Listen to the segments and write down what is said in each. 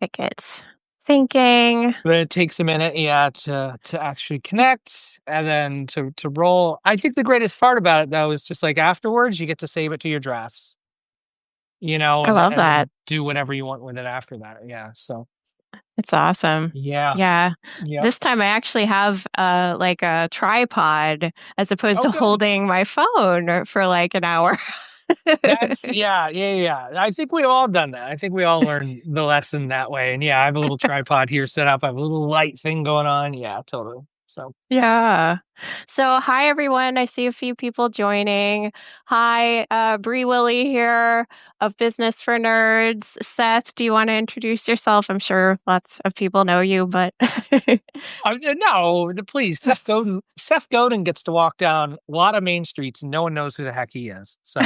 Like it's thinking. But it takes a minute, yeah, to actually connect and then to roll. I think the greatest part about it though is just like afterwards you get to save it to your drafts, I love and that. then do whatever you want with it after that. Yeah. So It's awesome. yeah. Yeah. Yep. This time I actually have like a tripod as opposed Oh to good. holding my phone for like an hour. That's yeah. I think we've all done that. I think we all learned the lesson that way. And yeah, I have a little tripod here set up. I have a little light thing going on. Yeah, totally. So Yeah. So, hi everyone. I see a few people joining. Hi, Bree Willie here of Business for Nerds. Seth, do you want to introduce yourself? I'm sure lots of people know you, but no, please, Seth Godin gets to walk down a lot of main streets and no one knows who the heck he is. So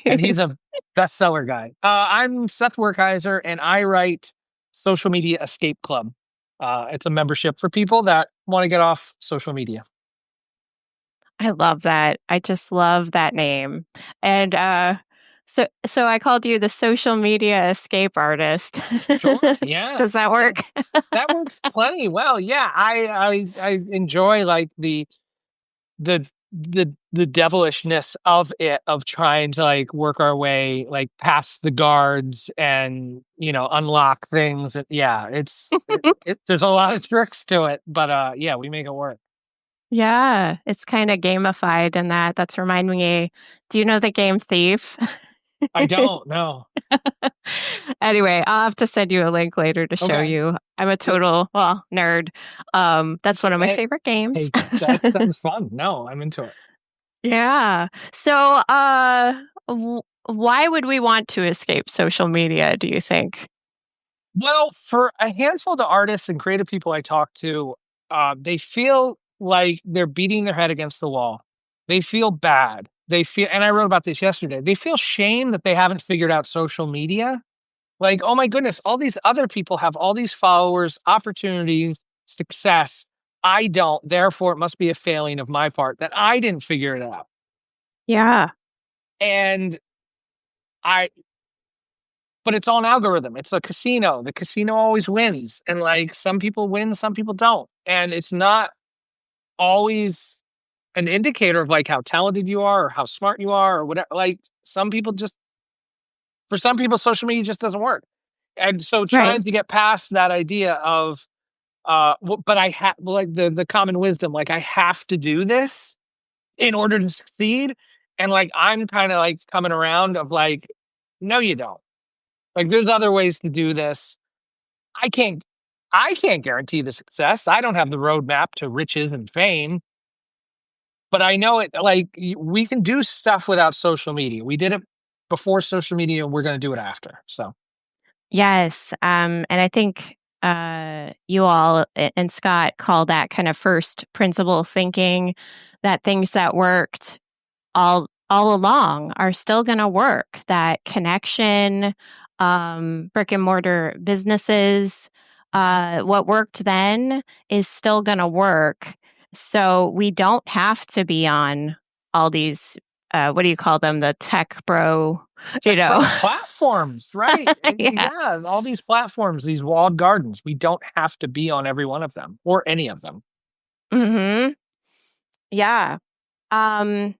and he's a bestseller guy. I'm Seth Werkeiser, and I write Social Media Escape Club. It's a membership for people that want to get off social media. I love that. I just love that name. And so I called you the social media escape artist. Sure. Yeah. Does that Yeah. work? That works plenty well. Yeah. I enjoy like the devilishness of it, of trying to like work our way like past the guards and unlock things. Yeah, there's a lot of tricks to it, but yeah, we make it work. Yeah, it's kind of gamified in that. That's reminding me. Do you know the game Thief? I don't know. Anyway, I'll have to send you a link later to show Okay. you. I'm a total, well, nerd. That's one of my Hey, favorite games. hey, that sounds fun. No, I'm into it. Yeah. So, why would we want to escape social media, do you think? Well, for a handful of the artists and creative people I talk to, they feel like they're beating their head against the wall. They feel bad. They feel, and I wrote about this yesterday. They feel shame that they haven't figured out social media. Like, oh my goodness, all these other people have all these followers, opportunities, success. I don't. Therefore, it must be a failing of my part that I didn't figure it out. Yeah. And I, but it's all an algorithm. It's a casino. The casino always wins. And like some people win, some people don't. And it's not always an indicator of like how talented you are or how smart you are or whatever. Like some people just, for some people, social media just doesn't work. And so Right. trying to get past that idea of, but I have like the common wisdom, like I have to do this in order to succeed. And like I'm kind of like coming around of like, no, you don't. Like there's other ways to do this. I can't I can't guarantee the success. I don't have the roadmap to riches and fame, but I know it like we can do stuff without social media. We did it before social media, we're going to do it after. So, Yes. And I think you all and Scott call that kind of first principle thinking, that things that worked all along are still going to work. That connection, brick and mortar businesses, what worked then is still going to work. So we don't have to be on all these, what do you call them? The tech bro, you know? platforms, right? Yeah. Yeah, all these platforms, these walled gardens, we don't have to be on every one of them or any of them. Hmm. Yeah. Um,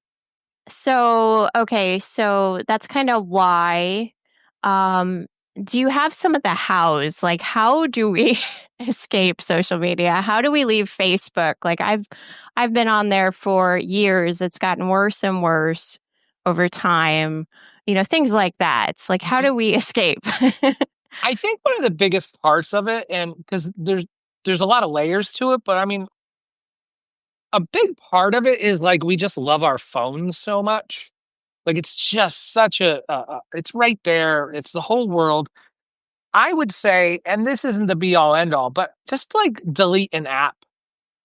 So, okay, so that's kind of why. Um, do you have some of the hows? Like, how do we escape social media? How do we leave Facebook? Like, I've been on there for years. It's gotten worse and worse over time. You know, things like that. It's like, how Mhm. do we escape? I think one of the biggest parts of it, and because there's a lot of layers to it, but I mean, a big part of it is like we just love our phones so much. Like it's just such it's right there. It's the whole world. I would say, and this isn't the be all end all, but just like delete an app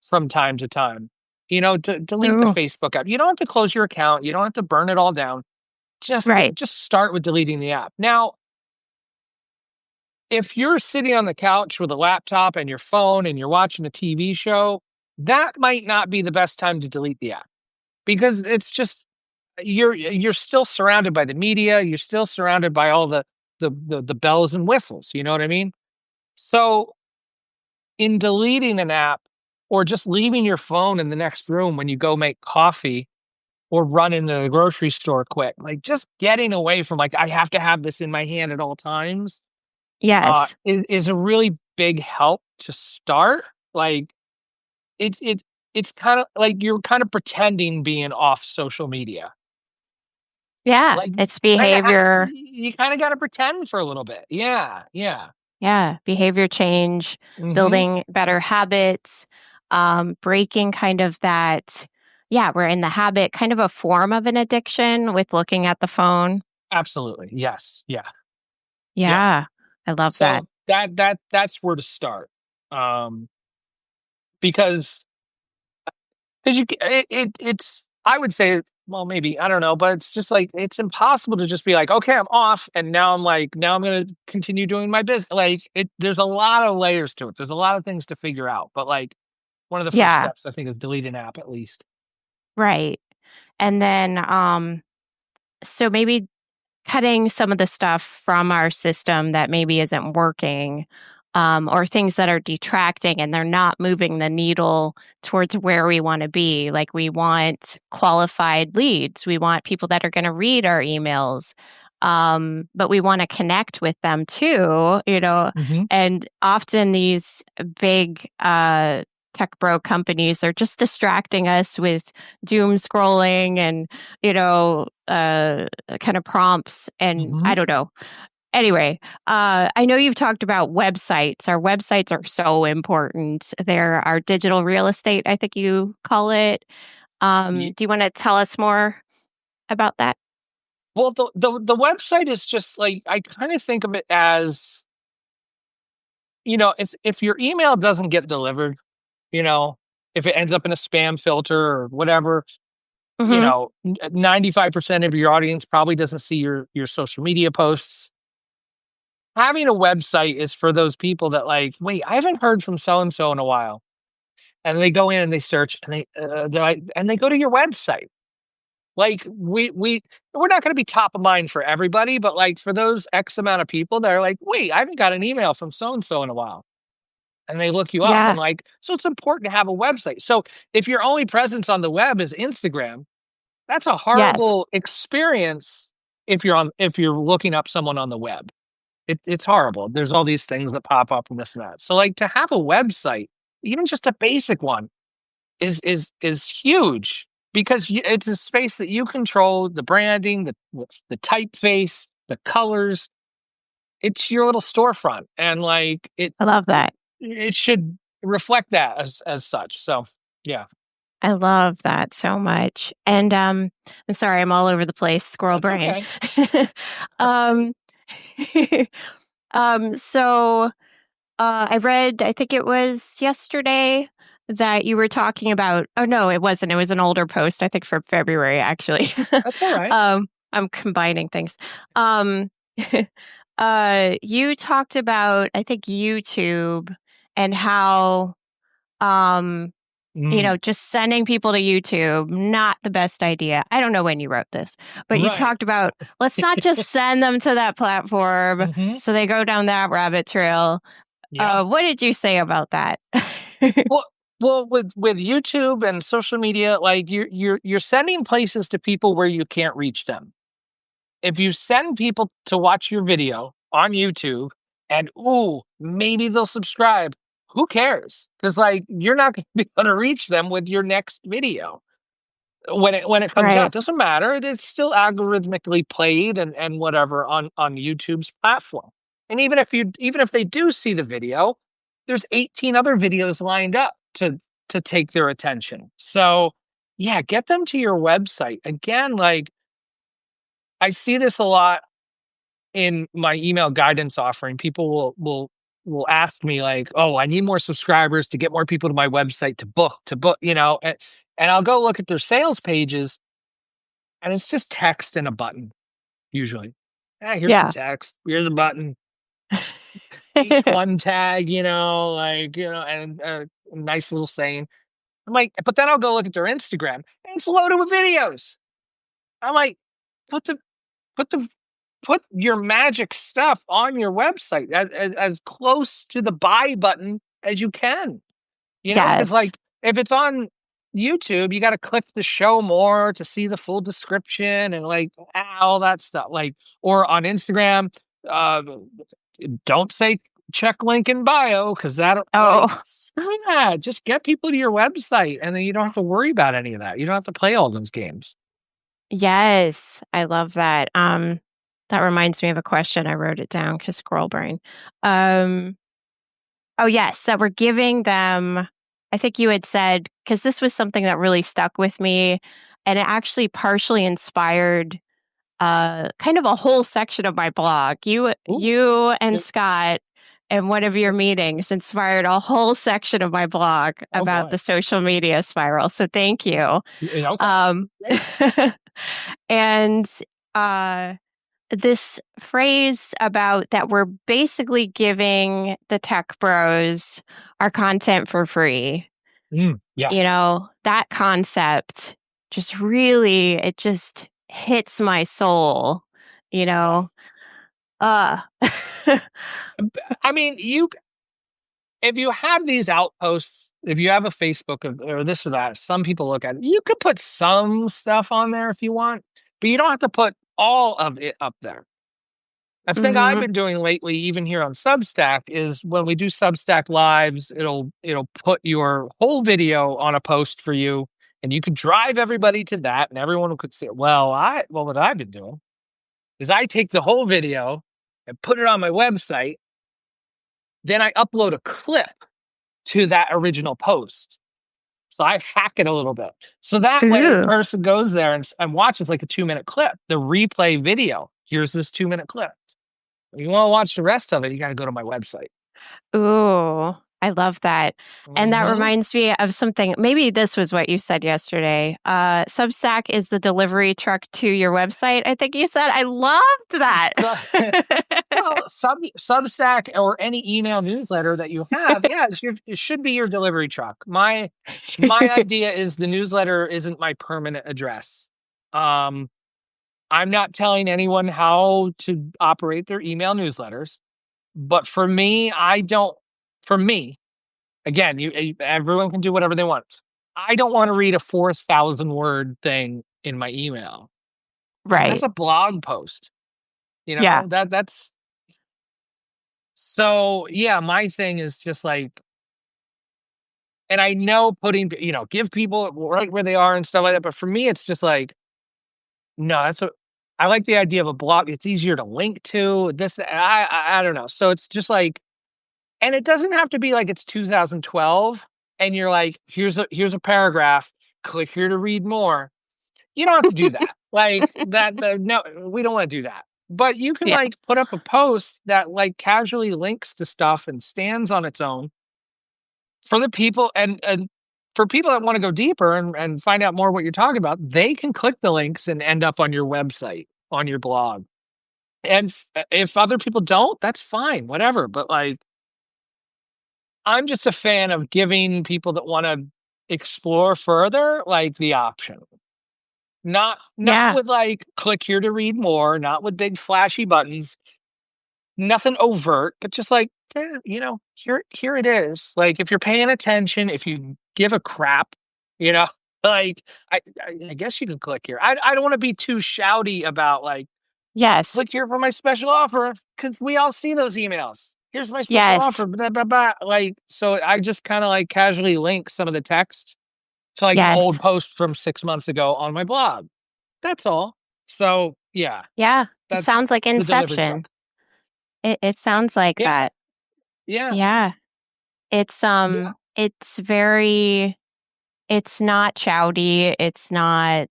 from time to time. Delete the Oh, Facebook app. You don't have to close your account. You don't have to burn it all down. right. Just start with deleting the app. Now, if you're sitting on the couch with a laptop and your phone and you're watching a TV show, that might not be the best time to delete the app because it's just you're still surrounded by the media, you're still surrounded by all the bells and whistles, you know what I mean? So in deleting an app or just leaving your phone in the next room when you go make coffee or run into the grocery store quick, like just getting away from like, I have to have this in my hand at all times, Yes. is a really big help to start. Like it's, it's kind of like you're kind of pretending being off social media. Yeah. Like It's behavior. you kind of got to pretend for a little bit. Yeah. Yeah. Yeah. Behavior change, Hmm. building better habits, breaking kind of that. Yeah. We're in the habit, kind of a form of an addiction with looking at the phone. Absolutely. Yes. Yeah. Yeah. Yeah. I love that. So that's where to start. Um, because it's I would say, well, maybe I don't know, but it's just like it's impossible to just be like, okay, I'm off, and now I'm gonna continue doing my business. Like there's a lot of layers to it. There's a lot of things to figure out. But like one of the first Yeah. steps I think is delete an app at least. Right. And then, so maybe cutting some of the stuff from our system that maybe isn't working, or things that are detracting and they're not moving the needle towards where we want to be. Like we want qualified leads, we want people that are going to read our emails, but we want to connect with them too, Hmm. And often these big tech bro companies are just distracting us with doom scrolling and kind of prompts, and Hmm. I don't know. Anyway, I know you've talked about websites. Our websites are so important. They're our digital real estate, I think you call it. Do you want to tell us more about that? Well, the website is just like I kind of think of it as, if your email doesn't get delivered, you know, if it ends up in a spam filter or whatever, Hmm. 95% of your audience probably doesn't see your social media posts. Having a website is for those people that like, wait, I haven't heard from so and so in a while, and they go in and they search and and they go to your website. Like we're not going to be top of mind for everybody, but like for those X amount of people that are like, wait, I haven't got an email from so and so in a while, and they look you up and Yeah. like, so it's important to have a website. So if your only presence on the web is Instagram, that's a Yes. horrible experience if you're looking up someone on the web. It's horrible. There's all these things that pop up and this and that. So like to have a website, even just a basic one, is huge because it's a space that you control the branding, the typeface, the colors. It's your little storefront, and like I love that. it should reflect that as such. So yeah, I love that so much. And I'm sorry, I'm all over the place, squirrel that's brain. okay. um, so I read, I think it was yesterday, that you were talking about. Oh no, it wasn't. It was an older post, I think from February, actually. That's all right. I'm combining things. Um, you talked about, I think, YouTube and how um Mm, just sending people to YouTube, not the best idea. I don't know when you wrote this, but you right. talked about let's not just send them to that platform Hmm. so they go down that rabbit trail. Yeah. What did you say about that? Well, with YouTube and social media, like you're sending places to people where you can't reach them. If you send people to watch your video on YouTube and ooh, maybe they'll subscribe, who cares? Because like you're not going to be able to reach them with your next video when it comes Right. out. Doesn't matter. It's still algorithmically played and whatever on YouTube's platform. And even if they do see the video, there's 18 other videos lined up to take their attention. So yeah, get them to your website. Again, like I see this a lot in my email guidance offering. People will ask me like, "Oh, I need more subscribers to get more people to my website to book," and I'll go look at their sales pages and it's just text and a button usually. Here's some Yeah. text. Here's a button. H1 tag, and a nice little saying. I'm like, but then I'll go look at their Instagram and it's loaded with videos. I'm like, put the put the put your magic stuff on your website as close to the buy button as you can. Because Yes. like if it's on YouTube, you got to click the show more to see the full description and like all that stuff. Like, or on Instagram, uh, don't say check link in bio because that like, Oh, yeah, just get people to your website and then you don't have to worry about any of that. You don't have to play all those games. yes. I love that. That reminds me of a question. I wrote it down because squirrel brain. Um, oh yes, that we're giving them. I think you had said because this was something that really stuck with me, and it actually partially inspired kind of a whole section of my blog. Ooh, You and Scott in one of your meetings inspired a whole section of my blog oh about boy. the social media spiral. So thank you. Okay. Um, Great. and uh, this phrase about that we're basically giving the tech bros our content for free. Yes. That concept just really, it just hits my soul, you Yeah. know. Uh I mean, if you have these outposts, if you have a Facebook or this or that, some people look at it. You could put some stuff on there if you want, but you don't have to put all of it up there. A thing I've mhm. been doing lately, even here on Substack, is when we do Substack lives, it'll put your whole video on a post for you, and you can drive everybody to that, and everyone could see it. Well, what I've been doing is I take the whole video and put it on my website. Then I upload a clip to that original post. So I hack it a little bit. So that way a Ooh. person goes there and watches like a 2-minute clip, the replay video. Here's this 2-minute clip. If you want to watch the rest of it, you got to go to my website. Ooh, I love that. And that Hmm. reminds me of something, maybe this was what you said yesterday. Substack is the delivery truck to your website, I think you said. I loved that. So, well, Substack or any email newsletter that you have, yeah, it should be your delivery truck. My idea is the newsletter isn't my permanent address. Um, I'm not telling anyone how to operate their email newsletters, but for me, I don't. For me, again, everyone can do whatever they want. I don't want to read a 4,000 word thing in my email. That's Right. a blog post. Yeah. That's so yeah. My thing is just like, and I know give people right where they are and stuff like that. But for me, it's just like, no, I like the idea of a blog. It's easier to link to this. I don't know. So it's just like, and it doesn't have to be like it's 2012 and you're like, here's a paragraph. Click here to read more. You don't have to do that. Like that. No, we don't want to do that. But you can Yeah. like put up a post that like casually links to stuff and stands on its own for the people and for people that want to go deeper and find out more what you're talking about. They can click the links and end up on your website, on your blog. And if other people don't, that's fine, whatever. But like, I'm just a fan of giving people that want to explore further, like the option. Not Yeah. with like click here to read more, not with big flashy buttons, nothing overt, but just like here it is. Like if you're paying attention, if you give a crap, you know, like I guess you can click here. I don't want to be too shouty about like Yes. click here for my special offer because we all see those emails. Here's my special Yes. offer, blah, blah, blah. Like, so I just kind of like casually link some of the text to like an Yes. old post from 6 months ago on my blog. That's all. So yeah, Yeah. It that's sounds like the delivery Inception. truck. It sounds like Yeah, that. yeah, Yeah. It's yeah. it's very it's not chowdy, it's not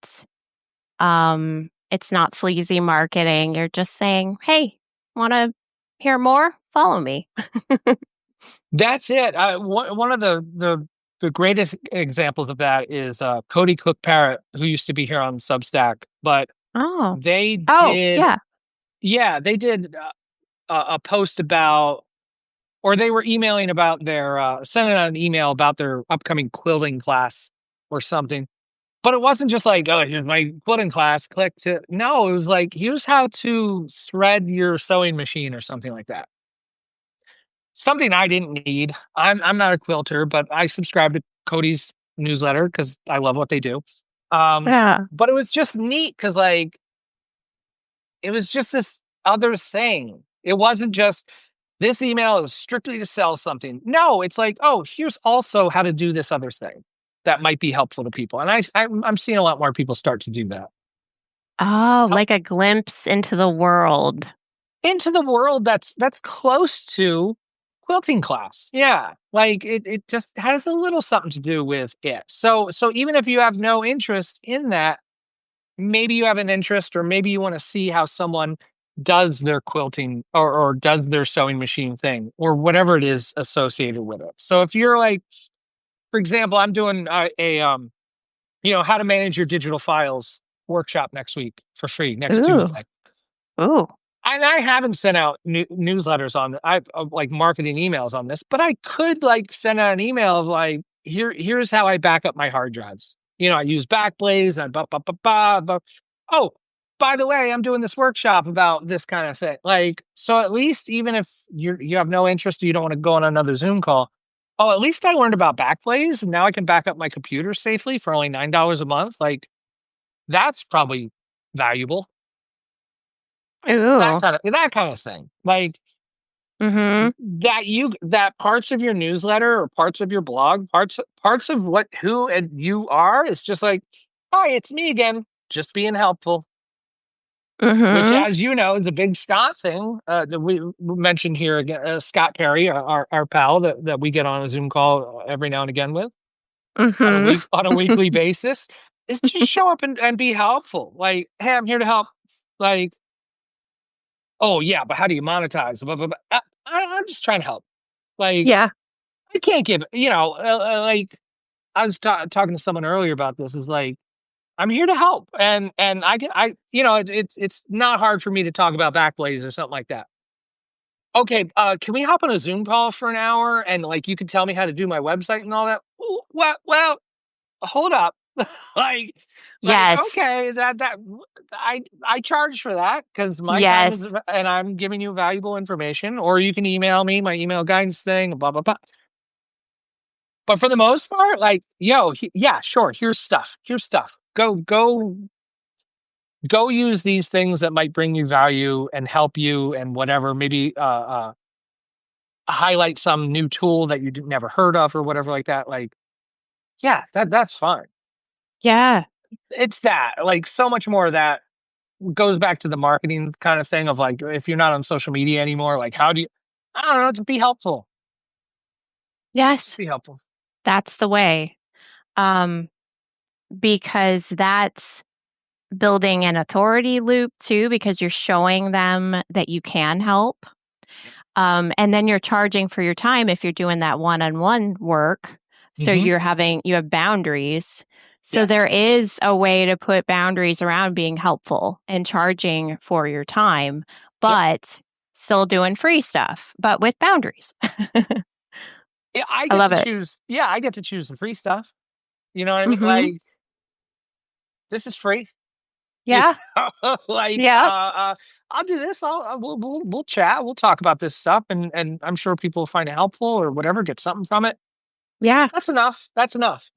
sleazy marketing. You're just saying, "Hey, want to hear more? Follow me." That's it. One of the greatest examples of that is Cody Cook Parrott, who used to be here on Substack, but Oh. they Oh, did, yeah. yeah, they did a post about, or they were emailing about their sending out an email about their upcoming quilting class or something. But it wasn't just like, oh, here's my quilting class, click to. No, it was like, here's how to thread your sewing machine or something like that. Something I didn't need. I'm not a quilter, but I subscribe to Cody's newsletter because I love what they do. Yeah. But it was just neat because like it was just this other thing. It wasn't just this email is strictly to sell something. No, it's like, oh, here's also how to do this other thing that might be helpful to people. And I'm seeing a lot more people start to do that. Oh, Uh, like a glimpse into the world. Into the world that's close to quilting class. Yeah. Like it just has a little something to do with it. So even if you have no interest in that, maybe you have an interest or maybe you want to see how someone does their quilting or does their sewing machine thing or whatever it is associated with it. So if you're like, for example, I'm doing how to manage your digital files workshop next week for free next Ooh. Tuesday. Ooh. And I haven't sent out newsletters on I like marketing emails on this, but I could like send out an email of like here's how I back up my hard drives. I use Backblaze and oh, by the way, I'm doing this workshop about this kind of thing. Like, so at least even if you have no interest, or you don't want to go on another Zoom call. Oh, at least I learned about Backblaze and now I can back up my computer safely for only $9 a month. Like, that's probably valuable. Ooh. That kind of thing. Like Mm-hmm. that parts of your newsletter or parts of your blog, parts of what who and you are is just like, hi, it's me again, just being helpful. Which, Mm-hmm. as you know, is a big Scott thing. That we mentioned here again, Scott Perry, our pal that we get on a Zoom call every now and again with Mm-hmm. on a weekly basis, is to show up and be helpful. Like, hey, I'm here to help. Like, oh yeah, but how do you monetize? Blah, blah, blah. I'm just trying to help. Like, Yeah. I can't give, like I was talking to someone earlier about this. Is like I'm here to help, and it's not hard for me to talk about Backblaze or something like that. Okay, can we hop on a Zoom call for an hour and like you can tell me how to do my website and all that? Well, hold up, like, Yes. okay, I charge for that because my time is Yes. and I'm giving you valuable information. Or you can email me my email guidance thing, blah blah blah. But for the most part, like, yo, yeah, sure. Here's stuff. Here's stuff. Go use these things that might bring you value and help you and whatever. Maybe highlight some new tool that you never heard of or whatever like that. Like, yeah, that's fine. Yeah. It's that like so much more of that goes back to the marketing kind of thing of like if you're not on social media anymore, like how do you? I don't know. To be helpful. Just Yes. be helpful. That's the way. Um, because that's building an authority loop too, because you're showing them that you can help. And then you're charging for your time if you're doing that one-on-one work. So Hmm. you have boundaries. So there Yes. is a way to put boundaries around being helpful and charging for your time, Yep. but still doing free stuff, but with boundaries. Yeah, I I get love to it. choose. Yeah, I get to choose the free stuff. You know what I mean? Mhm. Like this is free. You Yeah. like Yep. I'll do this. We'll chat. We'll talk about this stuff, and I'm sure people find it helpful or whatever. Get something from it. Yeah. That's enough. That's enough.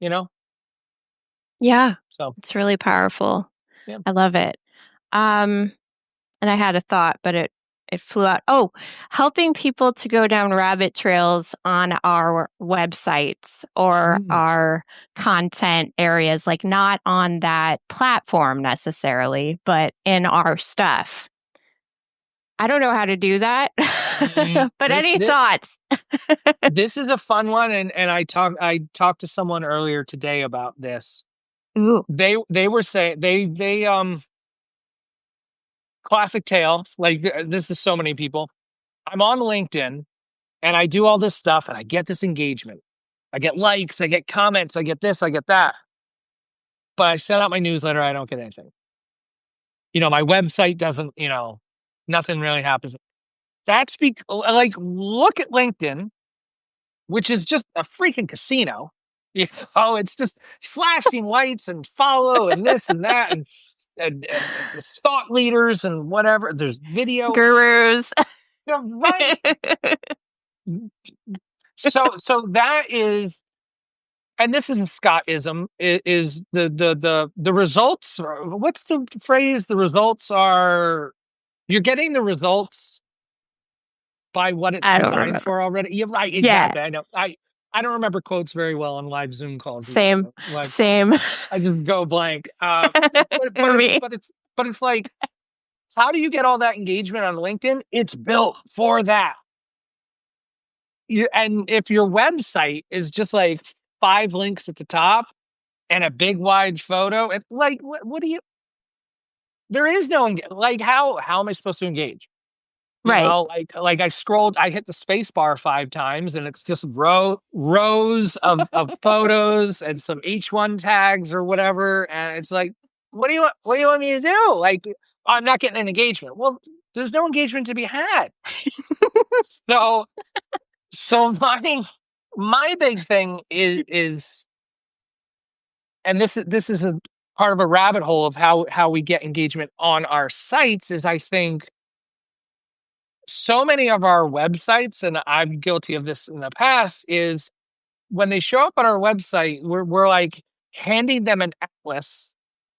Yeah. So It's really powerful. yeah. I love it. Um And I had a thought, but it flew out. Oh, helping people to go down rabbit trails on our websites or Mm. our content areas, like not on that platform necessarily, but in our stuff. I don't know how to do that, but This any this thoughts? this is a fun one, and I talked to someone earlier today about this. Ooh. They were saying they classic tale like this is so many people. I'm on LinkedIn and I do all this stuff and I get this engagement. I get likes, I get comments, I get this, I get that. But I send out my newsletter, I don't get anything. My website doesn't, nothing really happens. Like look at LinkedIn, which is just a freaking casino. It's just flashing lights and follow and this and that and the thought leaders and whatever. There's video. Gurus. You're right. So that is, and this is a Scottism, is the results. What's the phrase? The results are, you're getting the results by what it's I don't designed remember. for already. You're right, Yeah. exactly. I know. I don't remember quotes very well on live Zoom calls either. Same. Like Same. I just go blank. Me. But it's like, how do you get all that engagement on LinkedIn? It's built for that. And if your website is just like 5 links at the top and a big wide photo, and like, what do you? There is no like, how am I supposed to engage? Right. Like I hit the space bar 5 times, and it's just rows of photos and some H1 tags or whatever, and it's like, what do you want? What do you want me to do? Like, I'm not getting an engagement. Well, there's no engagement to be had. So my big thing is, and this is a part of a rabbit hole of how we get engagement on our sites, is I think so many of our websites, and I'm guilty of this in the past, is when they show up on our website, we're like handing them an atlas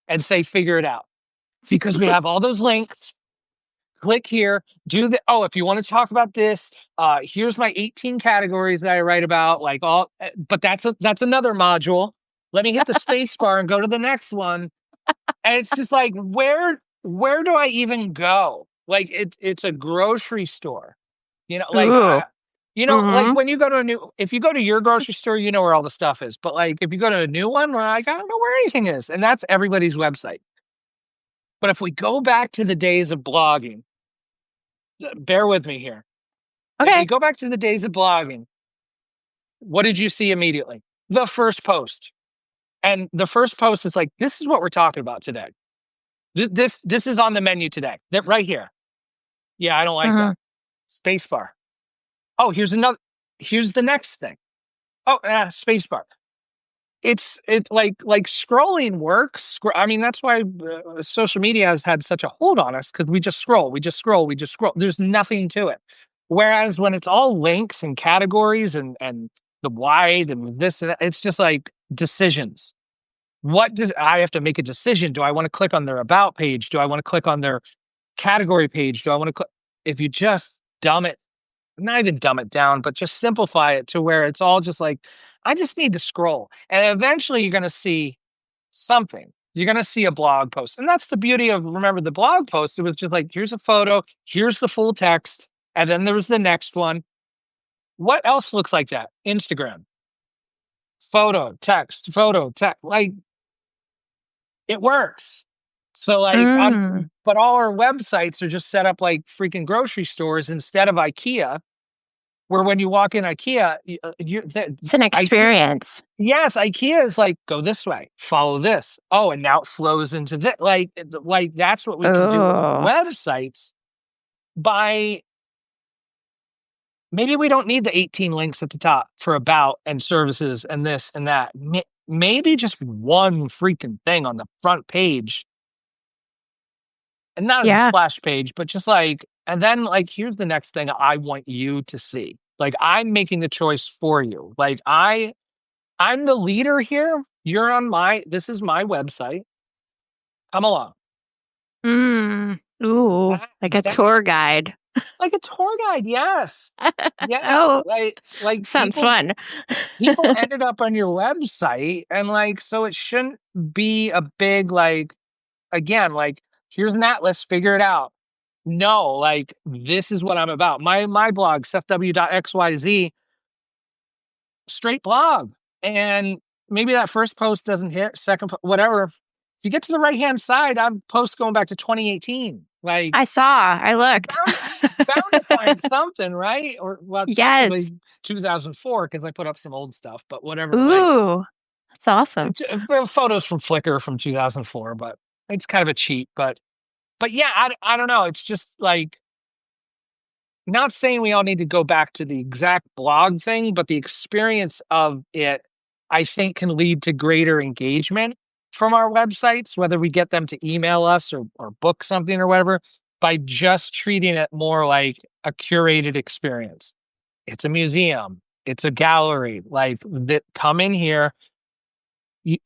and say, figure it out. Because we have all those links. Click here, do the, oh, if you want to talk about this, here's my 18 categories that I write about, like all, but that's another module. Let me hit the space bar and go to the next one. And it's just like, where do I even go? Like it's a grocery store, like Ooh. like Mm-hmm. when you go to if you go to your grocery store, you know where all the stuff is. But like, if you go to a new one, like, I don't know where anything is. And that's everybody's website. But if we go back to the days of blogging, bear with me here. If we Okay. go back to the days of blogging, what did you see immediately? The first post. And the first post is like, this is what we're talking about today. This is on the menu today. That right here. Yeah, I don't like Mm-hmm. that. Spacebar. Oh, here's the next thing. Oh, spacebar. It's like scrolling works. I mean, that's why social media has had such a hold on us, because we just scroll. There's nothing to it. Whereas when it's all links and categories and the wide and this and that, it's just like decisions. What does I have to make a decision? Do I want to click on their about page? Do I want to click on their category page? Do I want to click? If you just not even dumb it down, but just simplify it to where it's all just like, I just need to scroll. And eventually you're going to see something. You're going to see a blog post. And that's the beauty of, remember, the blog post. It was just like, here's a photo, here's the full text, and then there was the next one. What else looks like that? Instagram. Photo, text. Like, it works. So like, Mm. but all our websites are just set up like freaking grocery stores instead of IKEA, where when you walk in IKEA, It's an IKEA, experience. yes, IKEA is like, go this way, follow this. Oh, and now it flows into that. Like that's what we can do with our Oh. websites. By maybe we don't need the 18 links at the top for about and services and this and that. Maybe just one freaking thing on the front page, and not as a Yeah. splash page, but just like, and then like, here's the next thing I want you to see. Like, I'm making the choice for you. Like, I'm the leader here. You're on this is my website. Come along. Mm. Ooh. That, Like a that tour guide. like a tour guide. Yes. Yeah. Oh, Like sounds fun. people ended up on your website, and like, so it shouldn't be a big, like, again, like, here's an atlas, figure it out. No, like, this is what I'm about. My blog, SethW.xyz, straight blog. And maybe that first post doesn't hit, whatever. If you get to the right hand side, I'm post going back to 2018. Like, I looked. bound to find something, right? Or, well, Yes. technically 2004, because I put up some old stuff, but whatever. Like, Ooh, that's awesome. photos from Flickr from 2004, but it's kind of a cheat. But yeah, I don't know. It's just like, not saying we all need to go back to the exact blog thing, but the experience of it, I think can lead to greater engagement from our websites, whether we get them to email us or book something or whatever, by just treating it more like a curated experience. It's a museum, it's a gallery, like that come in here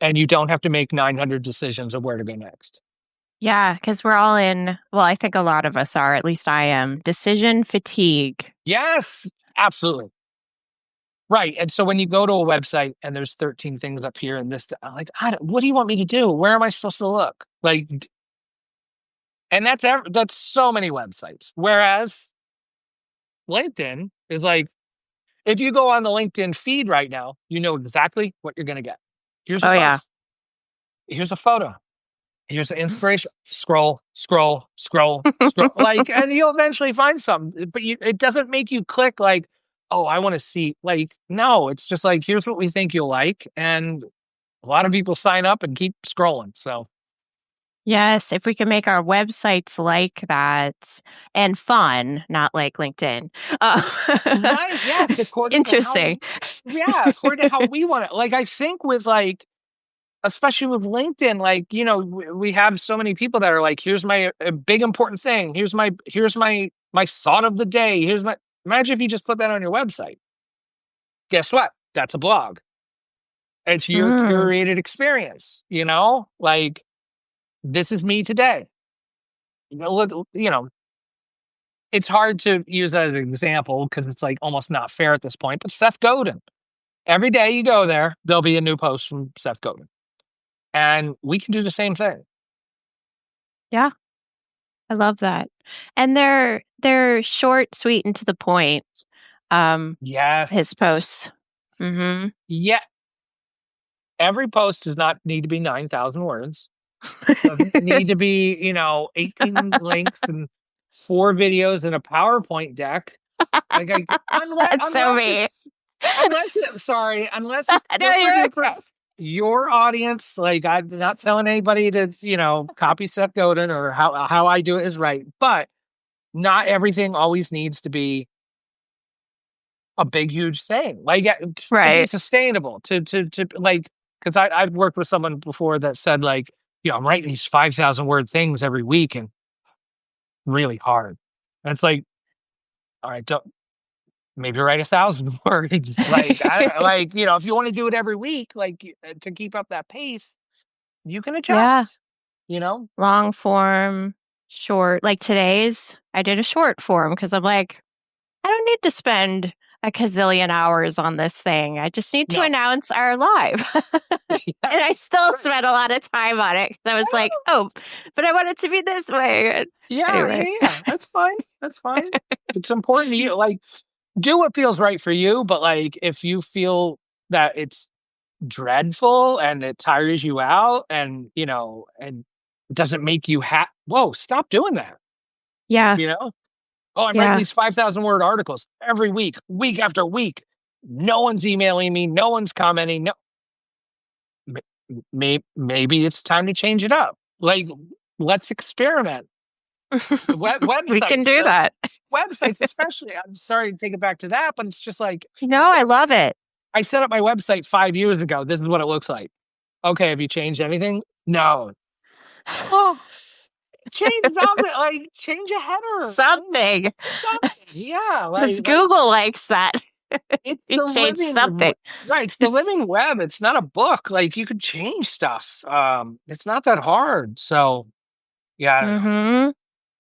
and you don't have to make 900 decisions of where to go next. Yeah, because we're all in, well, I think a lot of us are, at least I am, decision fatigue. Yes, absolutely. Right. And so when you go to a website and there's 13 things up here and this, I'm like, what do you want me to do? Where am I supposed to look? Like, and that's so many websites. Whereas LinkedIn is like, if you go on the LinkedIn feed right now, you know exactly what you're going to get. Here's a Oh, yeah. post. Here's a photo. Here's an inspiration. Scroll, scroll, scroll, scroll. Like, and you'll eventually find something, but it doesn't make you click like, oh, I want to see. Like, no, it's just like, here's what we think you'll like. And a lot of people sign up and keep scrolling. So, Yes, if we can make our websites like that and fun, not like LinkedIn. right. Yes. Interesting. According to how we want it. Like, I think with like, especially with LinkedIn, like, you know, we have so many people that are like, here's my big important thing. Here's my thought of the day. Imagine if you just put that on your website. Guess what? That's a blog. It's your curated experience, you know, like this is me today. Look, you know, it's hard to use that as an example because it's like almost not fair at this point, but Seth Godin, every day you go there, there'll be a new post from Seth Godin. And we can do the same thing. Yeah, I love that. And they're short, sweet, and to the point. Yeah. His posts. Mm-hmm. Yeah. Every post does not need to be 9,000 words. Doesn't need to be, 18 links and 4 videos and a PowerPoint deck. Like, That's so me. unless No, your audience, like I'm not telling anybody to, copy Seth Godin or how I do it is right, but not everything always needs to be a big, huge thing. Like to be right. sustainable, to like, because I've worked with someone before that said like, I'm writing these 5,000 word things every week and really hard. And it's like, all right, don't maybe write 1,000 words. Like, if you want to do it every week, like to keep up that pace, you can Yeah. adjust, you know? Long form, short. Like today's, I did a short form because I'm like, I don't need to spend a gazillion hours on this thing. I just need to No. announce our live. And I still spent a lot of time on it because I was like, oh, but I want it to be this way. Anyway. Yeah. That's fine. That's fine. It's important to you. Like, do what feels right for you. But like, if you feel that it's dreadful and it tires you out and, and it doesn't make you happy, whoa, stop doing that. Yeah. Oh, I'm writing these 5,000 word articles every week, week after week. No one's emailing me. No one's commenting. No, maybe it's time to change it up. Like, let's experiment. Websites, we can do that. Websites, especially. I'm sorry to take it back to that, but it's just like, no, I love it. I set up my website 5 years ago. This is what it looks like. Okay, have you changed anything? No. Oh, change something. Like, change a header. Something. Yeah, because Google likes that. It's you change something. Right, it's the living web. It's not a book. Like, you could change stuff. It's not that hard. So, yeah,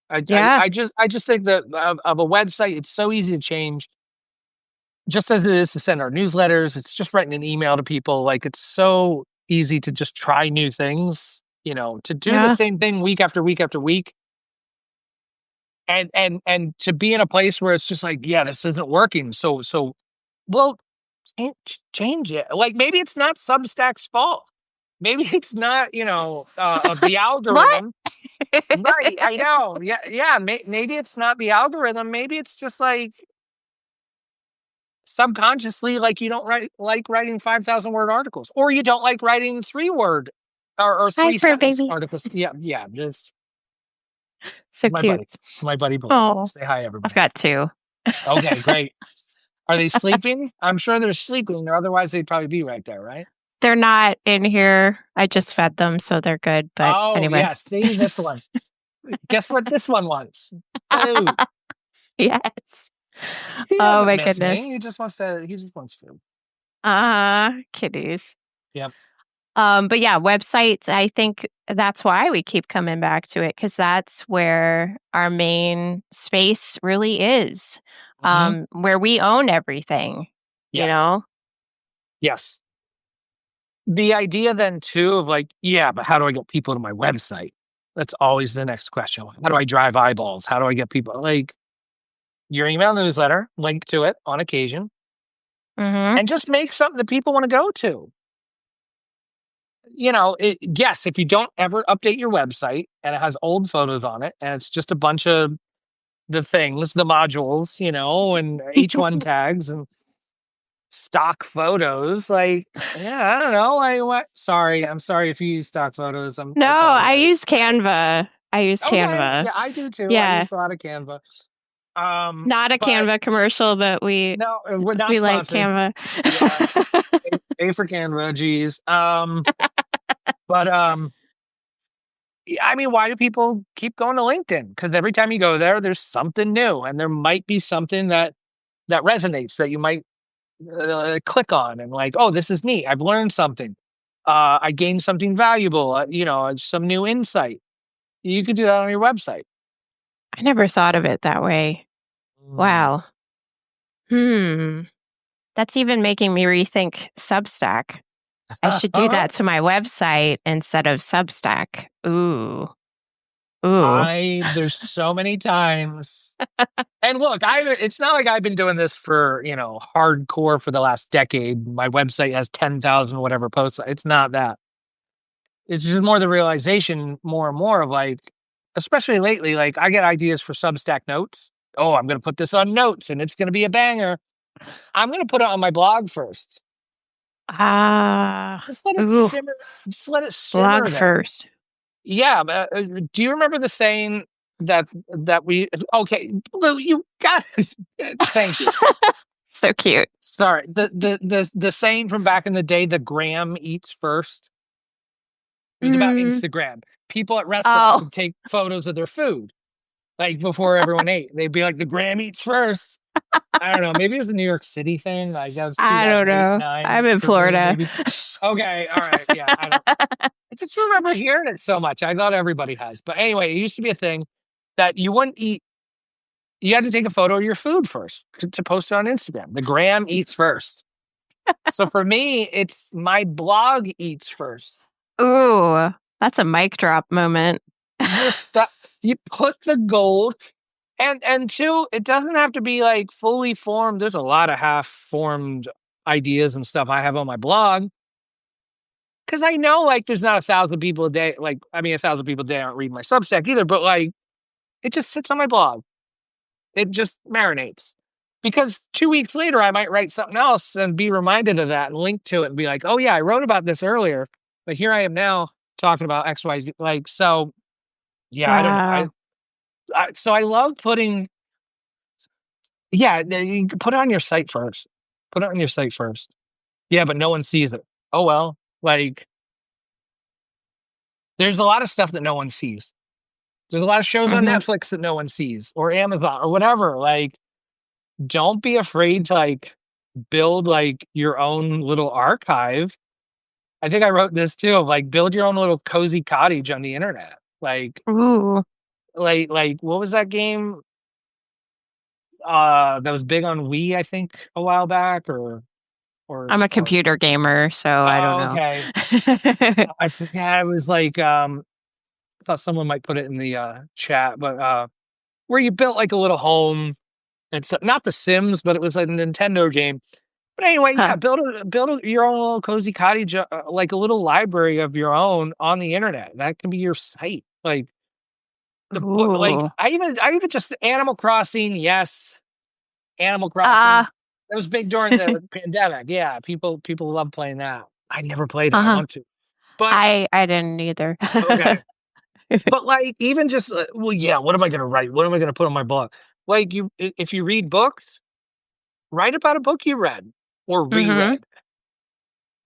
I don't know. I just think that of a website, it's so easy to change. Just as it is to send our newsletters, it's just writing an email to people. Like, it's so easy to just try new things. To do the same thing week after week after week. And to be in a place where it's just like, yeah, this isn't working. So, well, change it. Like, maybe it's not Substack's fault. Maybe it's not, the algorithm. Right. I know. Yeah. Maybe it's not the algorithm. Maybe it's just like subconsciously, like you don't like writing 5,000 word articles, or you don't like writing 3-word or 3-sentence articles. Yeah. This. So cute. My buddy. Oh, say hi, everybody. I've got 2. Okay, great. Are they sleeping? I'm sure they're sleeping, or otherwise they'd probably be right there, right? They're not in here. I just fed them, so they're good. But Oh, anyway, yeah. See this one. Guess what this one wants? Food. yes. He Oh doesn't my miss goodness. me. He just wants food. Kitties. Yep. But yeah, websites, I think that's why we keep coming back to it because that's where our main space really is, Hmm. where we own everything, you Yeah. know? Yes. The idea then too of like, yeah, but how do I get people to my website? That's always the next question. How do I drive eyeballs? How do I get people like your email newsletter, link to it on occasion, Mm-hmm. and just make something that people want to go to? Yes, if you don't ever update your website and it has old photos on it and it's just a bunch of the things, the modules, and H1 tags and stock photos, like, yeah, I don't know. I'm sorry if you use stock photos. No, I I apologize. use Canva. I use Okay. Canva. Yeah, I do too. I Yeah. use a lot of Canva. Not a But Canva commercial, but no, we're not we like sponsored. Canva. Yeah. A for Canva, geez. But I mean, why do people keep going to LinkedIn? Because every time you go there, there's something new, and there might be something that resonates that you might click on, and like, oh, this is neat. I've learned something. I gained something valuable. Some new insight. You could do that on your website. I never thought of it that way. Mm. Wow. Hmm. That's even making me rethink Substack. I should do that to my website instead of Substack. Ooh. Ooh. There's so many times. And look, it's not like I've been doing this for, hardcore for the last decade. My website has 10,000 whatever posts. It's not that. It's just more the realization more and more of like, especially lately, like I get ideas for Substack notes. Oh, I'm going to put this on notes and it's going to be a banger. I'm going to put it on my blog first. Ah. Just let it Ooh. simmer. Just let it Blog simmer there. first. Yeah. But, do you remember the saying that we? Okay, Blue, you got it. Thank you. So cute. Sorry. The saying from back in the day: the gram eats first. It was about Mm. Instagram. People at restaurants Oh, would take photos of their food like before everyone ate. They'd be like, the gram eats first. I don't know. Maybe it was a New York City thing. Like that was I don't 2008, know. nine I'm in for me. Florida. Maybe. Okay. All right. Yeah. I don't. I just remember hearing it so much. I thought everybody has. But anyway, it used to be a thing that you wouldn't eat. You had to take a photo of your food first to post it on Instagram. The gram eats first. So for me, it's my blog eats first. Ooh, that's a mic drop moment. You put the gold and two, it doesn't have to be like fully formed. There's a lot of half formed ideas and stuff I have on my blog. Cause I know like there's not 1,000 people a day. Like, I mean, 1,000 people a day aren't reading my Substack either, but like it just sits on my blog. It just marinates. Because 2 weeks later, I might write something else and be reminded of that and link to it and be like, oh, yeah, I wrote about this earlier, but here I am now talking about XYZ. Like, so, yeah, I don't know. Wow. So I love putting, yeah, you can put it on your site first. Put it on your site first. Yeah, but no one sees it. Oh, well, like, there's a lot of stuff that no one sees. There's a lot of shows on Hmm. Netflix that no one sees or Amazon or whatever. Like, don't be afraid to like build like your own little archive. I think I wrote this too of like build your own little cozy cottage on the internet. Ooh, Like what was that game that was big on Wii, I think, a while back I'm a or computer gamer, so I don't oh, know. okay. I forget. It was like I thought someone might put it in the chat, but where you built like a little home. It's not The Sims, but it was like a Nintendo game. But anyway, Huh. yeah, your own little cozy cottage, like a little library of your own on the internet. That can be your site. Like the book, like Ooh. I even just Animal Crossing. Yes, Animal Crossing. Uh, That was big during the pandemic. Yeah, people love playing that. I never played it. I uh-huh. want to, but I didn't either. okay. But like even just well, yeah. What am I going to write? What am I going to put on my blog? Like if you read books, write about a book you read or Hmm. reread.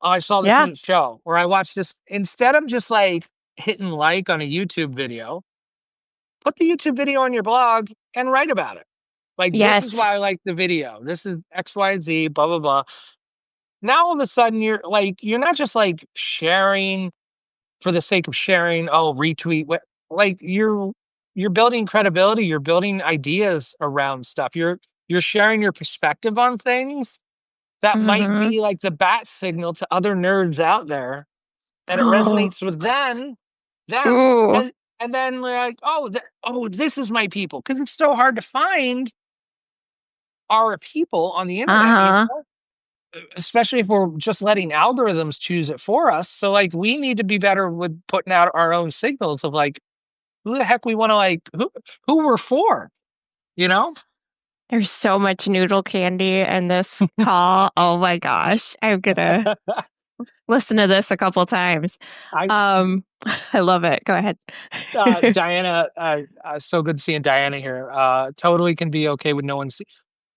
Oh, I saw this Yeah. new show, or I watched this, instead of just like hitting like on a YouTube video, put the YouTube video on your blog and write about it. Like, this is Yes. why I like the video. This is X, Y, and Z, blah, blah, blah. Now all of a sudden you're not just like sharing for the sake of sharing, oh, retweet what, like you're building credibility, you're building ideas around stuff. You're sharing your perspective on things that might Mm-hmm. be like the bat signal to other nerds out there, and it Oh. resonates with them. Ooh. And then we're like, oh, this is my people. Because it's so hard to find our people on the internet, Uh-huh. especially if we're just letting algorithms choose it for us. So like we need to be better with putting out our own signals of like who the heck we want to like who we're for, you know? There's so much noodle candy in this call. Oh my gosh. I'm gonna listen to this a couple times. I I love it. Go ahead. Diana, so good seeing Diana here. Totally can be okay with no one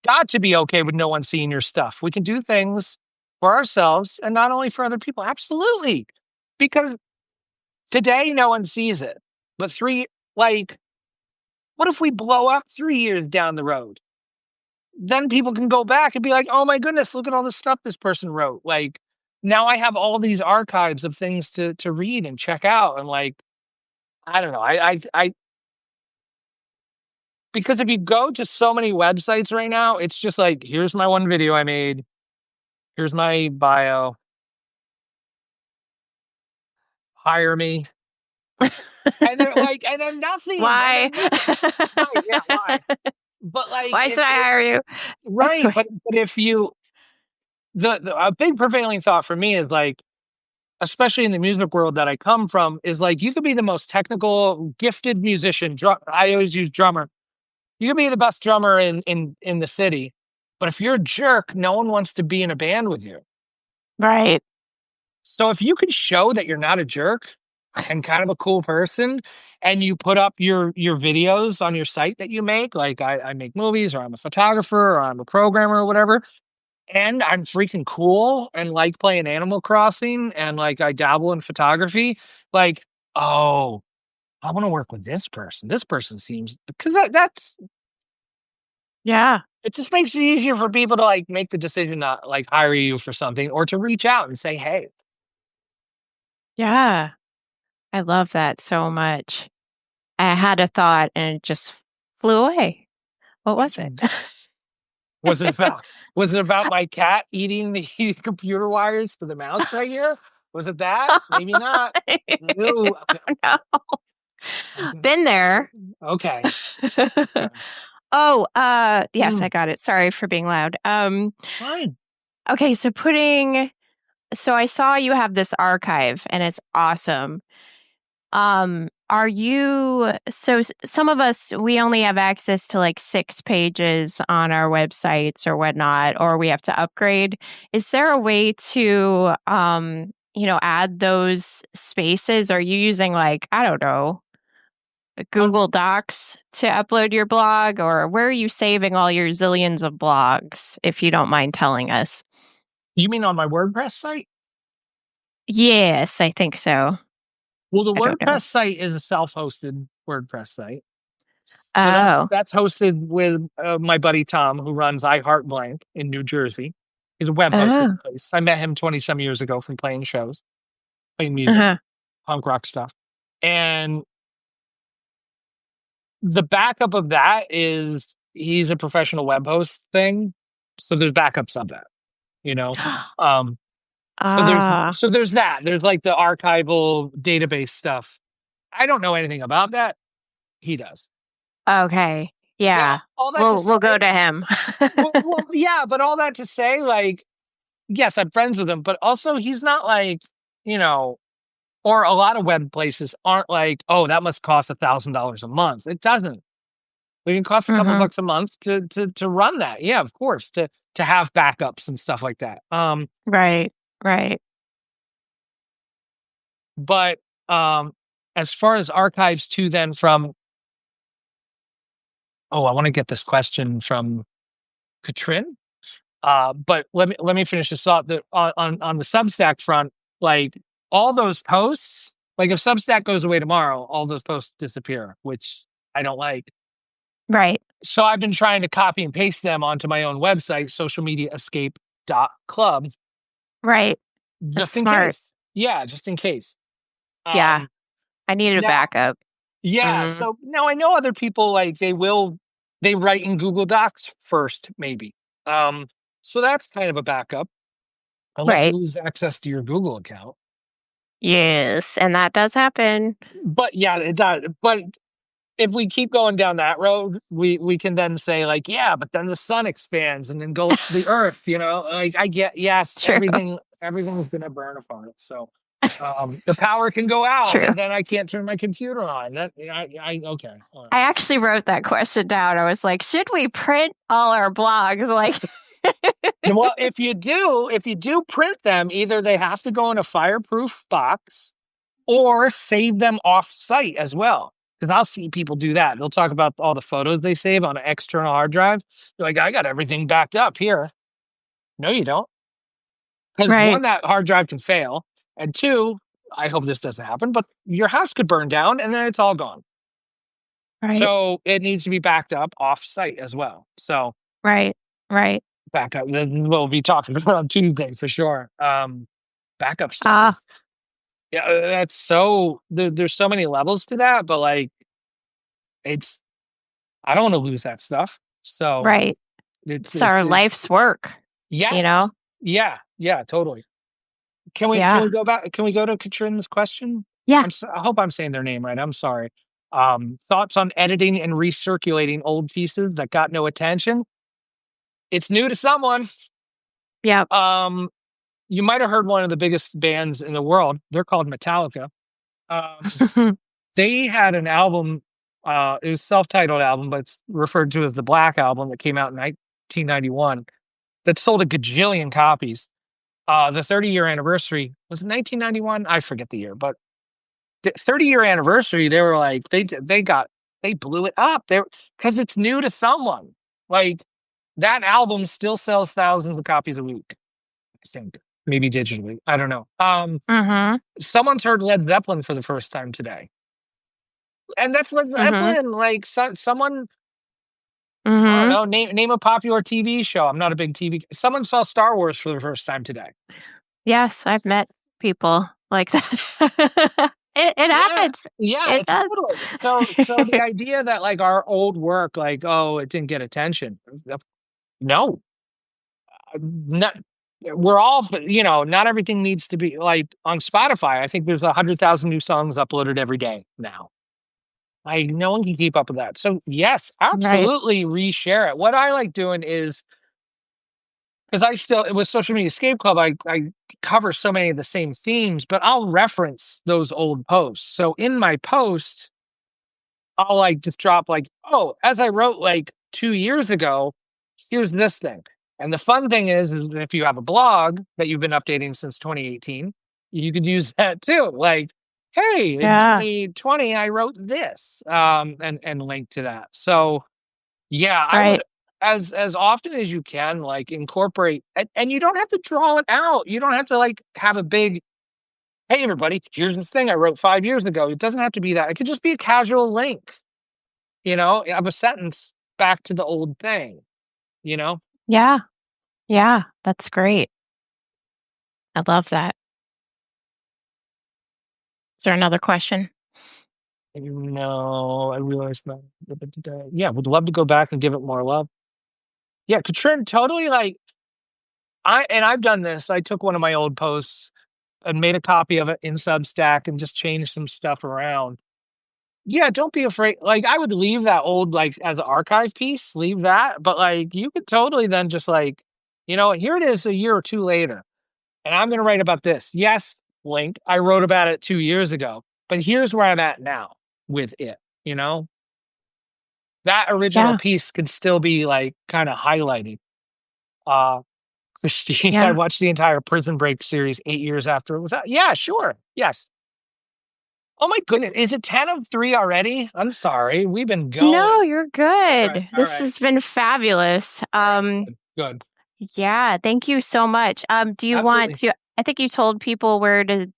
got to be okay with no one seeing your stuff. We can do things for ourselves and not only for other people. Absolutely. Because today no one sees it. But like, what if we blow up 3 years down the road? Then people can go back and be like, oh my goodness, look at all the stuff this person wrote. Like, now I have all these archives of things to read and check out. And like, I don't know. Because if you go to so many websites right now, it's just like, here's my one video I made. Here's my bio. Hire me. And they're like, and then nothing. And Why? then nothing. Right, yeah, why? But like, Why should I if hire you? right, but if you a big prevailing thought for me is like, especially in the music world that I come from, is like you could be the most technical, gifted musician. I always use drummer. You could be the best drummer in the city, but if you're a jerk, no one wants to be in a band with you. Right. So if you can show that you're not a jerk and kind of a cool person, and you put up your videos on your site that you make, like I make movies, or I'm a photographer, or I'm a programmer, or whatever, and I'm freaking cool and like playing Animal Crossing, and like I dabble in photography, like, oh, I want to work with this person. This person seems, because that's Yeah. it just makes it easier for people to like make the decision to like hire you for something, or to reach out and say, hey. Yeah. I love that so much. I had a thought and it just flew away. What was it? Was it about my cat eating the computer wires for the mouse right here? Was it that? Maybe not. No. No. Been there. Okay. Okay. Oh, yes, I Mm, got it. Sorry for being loud. fine. Okay, so I saw you have this archive and it's awesome. Are you some of us, we only have access to like 6 pages on our websites or whatnot, or we have to upgrade. Is there a way to add those spaces? Are you using like, I don't know, Um, Google Docs to upload your blog, or where are you saving all your zillions of blogs, if you don't mind telling us? you mean on my WordPress site? Yes, I think so. Well, the I don't know. WordPress site is a self-hosted WordPress site. So Oh. that's hosted with my buddy Tom, who runs iHeartBlank in New Jersey. He's a web hosting Oh. place. I met him 20 some years ago from playing shows, playing music, Uh-huh. punk rock stuff. And the backup of that is he's a professional web host thing. So there's backups of that, you know? Um, Ah, so there's that. There's like the archival database stuff. I don't know anything about that. He does. okay. Now, Yeah. all that to We'll go say, to him. yeah, but all that to say, like, yes, I'm friends with him, but also he's not like, you know, or a lot of web places aren't like, oh, that must cost $1,000 a month. It doesn't. It can cost a couple Mhm. bucks a month to run that. Yeah, of course, to have backups and stuff like that. Right. Right. But as far as archives too, then from, oh, I want to get this question from Katrin. But let me finish this thought. That on the Substack front, like all those posts, like if Substack goes away tomorrow, all those posts disappear, which I don't like. Right. So I've been trying to copy and paste them onto my own website, socialmediaescape.club, Right. That's just in smart. case. Yeah, just in case. Yeah. Um, I needed a now, backup. yeah. Mhm. So now I know other people like they write in Google Docs first, maybe. Um, so that's kind of a backup, unless you Right. lose access to your Google account. Yes, and that does happen. But yeah, it does. But if we keep going down that road, we can then say like, yeah, but then the sun expands and engulfs the earth. Like I get, yes, True. everything's gonna burn apart. So the power can go out, True. and then I can't turn my computer on. That I okay. All right. I actually wrote that question down. I was like, should we print all our blogs? Like, Well, if you do print them, either they have to go in a fireproof box or save them off site as well. Because I'll see people do that. They'll talk about all the photos they save on an external hard drive. They're like, I got everything backed up here. No, you don't. Because right, one, that hard drive can fail. And two, I hope this doesn't happen, but your house could burn down and then it's all gone. right, So it needs to be backed up off site as well. So right, right. backup, we'll be talking about on Tuesday for sure. Backup stuff Ah, is, yeah, that's so, there's so many levels to that, but like, it's, I don't want to lose that stuff. So right. it's It's our it's life's work, you know? yes. Yeah, yeah, totally. Can Yeah. we go back? Can we go to Katrin's question? Yeah. I hope I'm saying their name right. I'm sorry. Thoughts on editing and recirculating old pieces that got no attention? It's new to someone. Yeah. Um, you might have heard one of the biggest bands in the world. They're called Metallica. Um, they had an album. It was a self-titled album, but it's referred to as the Black Album that came out in 1991. That sold a gajillion copies. The 30-year anniversary was it 1991. I forget the year, but the 30-year anniversary, they were like they blew it up. They because it's new to someone. Like that album still sells thousands of copies a week. I think maybe digitally. I don't know. Mhm. Someone's heard Led Zeppelin for the first time today, and that's Led Mhm. Zeppelin. Like someone, I don't Mhm. know. Name a popular TV show. I'm not a big TV. Someone saw Star Wars for the first time today. Yes, I've met people like that. It Yeah, happens. yeah, It does. totally. So the idea that like our old work, like, oh, it didn't get attention. No, not we're all, not everything needs to be like on Spotify. I think there's 100,000 new songs uploaded every day now. Like no one can keep up with that. So yes, Right. absolutely reshare it. What I like doing is because I still with Social Media Escape Club, I cover so many of the same themes, but I'll reference those old posts. So in my post, I'll like just drop like, oh, as I wrote like 2 years ago, here's this thing. And the fun thing is if you have a blog that you've been updating since 2018, you could use that too. Like, hey, in Yeah. 2020, I wrote this, and link to that. So yeah, I would Right. as often as you can, like incorporate, and you don't have to draw it out. You don't have to like have a big, hey everybody, here's this thing I wrote 5 years ago. It doesn't have to be that. It could just be a casual link, of a sentence back to the old thing, you know? Yeah. Yeah. That's great. I love that. Is there another question? No, I realized that. Yeah, would love to go back and give it more love. Yeah, Katrin, totally like I've done this. I took one of my old posts and made a copy of it in Substack and just changed some stuff around. Yeah, don't be afraid. Like I would leave that old like as an archive piece, leave that, but like you could totally then just like, here it is a year or two later, and I'm going to write about this. Yes, link. I wrote about it 2 years ago, but here's where I'm at now with it. You know, that original Yeah. piece could still be like kind of highlighted. Uh, Christine, I Yeah. watched the entire Prison Break series 8 years after it was out. Yeah, sure. Yes. Oh my goodness. Is it 10 of 3 already? I'm sorry. We've been No, going. you're All right. good. All This right. has been fabulous. All right. Good. Good. Yeah, thank you so much. Do you want Absolutely. to, I think you told people where to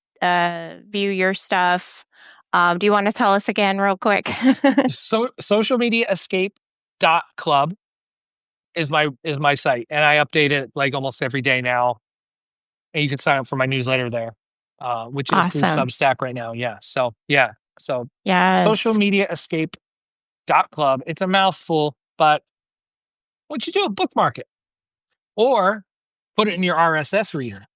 view your stuff. Do you want to tell us again real quick? So social media escape.club is my site, and I update it like almost every day now. And you can sign up for my newsletter there, which is through Awesome. Substack right now. Yeah. So yeah. So social Yes. media escape.club. It's a mouthful, but what you do, bookmark it or put it in your RSS reader.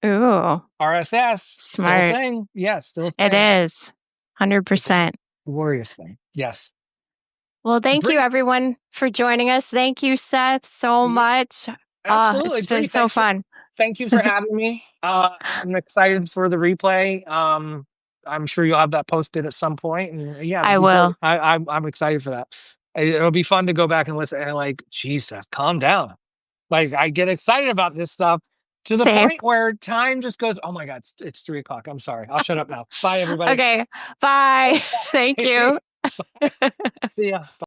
Ooh, RSS, still a smart. thing. Yeah, still a It thing. is. It's a 100%. glorious thing. Yes. Well, thank you Bree, everyone for joining us. Thank you, Seth, so yeah, much. absolutely. It's been Bree, so fun. thank you for having me. I'm excited for the replay. I'm sure you'll have that posted at some point, and yeah, it'll I be great. will. I'm excited for that. It'll be fun to go back and listen and like, Jesus, calm down. Like I get excited about this stuff to the Same. point where time just goes, oh my God, it's 3 o'clock. I'm sorry. I'll shut up now. Bye, everybody. Okay. Bye. Thank Bye. you. See ya.